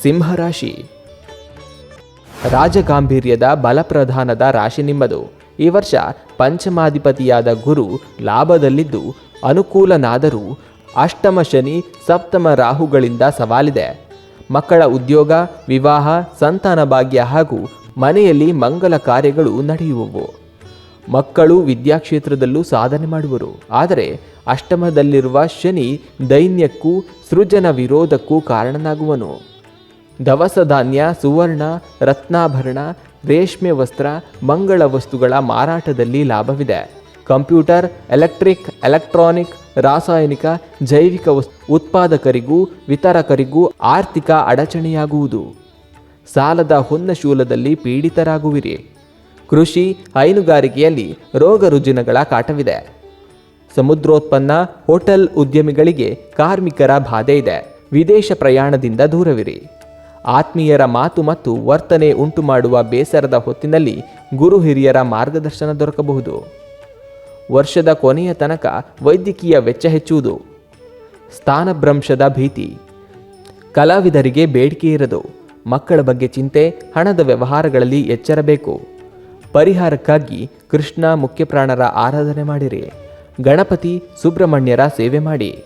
ಸಿಂಹರಾಶಿ. ರಾಜಗಾಂಭೀರ್ಯದ ಬಲಪ್ರಧಾನದ ರಾಶಿ ನಿಮ್ಮದು. ಈ ವರ್ಷ ಪಂಚಮಾಧಿಪತಿಯಾದ ಗುರು ಲಾಭದಲ್ಲಿದ್ದು ಅನುಕೂಲನಾದರೂ ಅಷ್ಟಮ ಶನಿ ಸಪ್ತಮ ರಾಹುಗಳಿಂದ ಸವಾಲಿದೆ. ಮಕ್ಕಳ ಉದ್ಯೋಗ, ವಿವಾಹ, ಸಂತಾನ ಭಾಗ್ಯ ಹಾಗೂ ಮನೆಯಲ್ಲಿ ಮಂಗಲ ಕಾರ್ಯಗಳು ನಡೆಯುವವು. ಮಕ್ಕಳು ವಿದ್ಯಾಕ್ಷೇತ್ರದಲ್ಲೂ ಸಾಧನೆ ಮಾಡುವರು. ಆದರೆ ಅಷ್ಟಮದಲ್ಲಿರುವ ಶನಿ ದೈನ್ಯಕ್ಕೂ ಸೃಜನ ವಿರೋಧಕ್ಕೂ ಕಾರಣನಾಗುವನು. ದವಸ ಧಾನ್ಯ, ಸುವರ್ಣ, ರತ್ನಾಭರಣ, ರೇಷ್ಮೆ ವಸ್ತ್ರ, ಮಂಗಳ ವಸ್ತುಗಳ ಮಾರಾಟದಲ್ಲಿ ಲಾಭವಿದೆ. ಕಂಪ್ಯೂಟರ್, ಎಲೆಕ್ಟ್ರಿಕ್, ಎಲೆಕ್ಟ್ರಾನಿಕ್, ರಾಸಾಯನಿಕ, ಜೈವಿಕ ಉತ್ಪಾದಕರಿಗೂ ವಿತರಕರಿಗೂ ಆರ್ಥಿಕ ಅಡಚಣೆಯಾಗುವುದು. ಸಾಲದ ಹೊನ್ನಶೂಲದಲ್ಲಿ ಪೀಡಿತರಾಗುವಿರಿ. ಕೃಷಿ, ಹೈನುಗಾರಿಕೆಯಲ್ಲಿ ರೋಗ ರುಜಿನಗಳ ಕಾಟವಿದೆ. ಸಮುದ್ರೋತ್ಪನ್ನ, ಹೋಟೆಲ್ ಉದ್ಯಮಿಗಳಿಗೆ ಕಾರ್ಮಿಕರ ಬಾಧೆ ಇದೆ. ವಿದೇಶ ಪ್ರಯಾಣದಿಂದ ದೂರವಿರಿ. ಆತ್ಮೀಯರ ಮಾತು ಮತ್ತು ವರ್ತನೆ ಉಂಟು ಮಾಡುವ ಬೇಸರದ ಹೊತ್ತಿನಲ್ಲಿ ಗುರು ಹಿರಿಯರ ಮಾರ್ಗದರ್ಶನ ದೊರಕಬಹುದು. ವರ್ಷದ ಕೊನೆಯ ತನಕ ವೈದ್ಯಕೀಯ ವೆಚ್ಚ ಹೆಚ್ಚುವುದು. ಸ್ಥಾನಭ್ರಂಶದ ಭೀತಿ. ಕಲಾವಿದರಿಗೆ ಬೇಡಿಕೆ ಇರದು. ಮಕ್ಕಳ ಬಗ್ಗೆ ಚಿಂತೆ, ಹಣದ ವ್ಯವಹಾರಗಳಲ್ಲಿ ಎಚ್ಚರಬೇಕು. ಪರಿಹಾರಕ್ಕಾಗಿ ಕೃಷ್ಣ ಮುಖ್ಯಪ್ರಾಣರ ಆರಾಧನೆ ಮಾಡಿರಿ. ಗಣಪತಿ, ಸುಬ್ರಹ್ಮಣ್ಯರ ಸೇವೆ ಮಾಡಿ.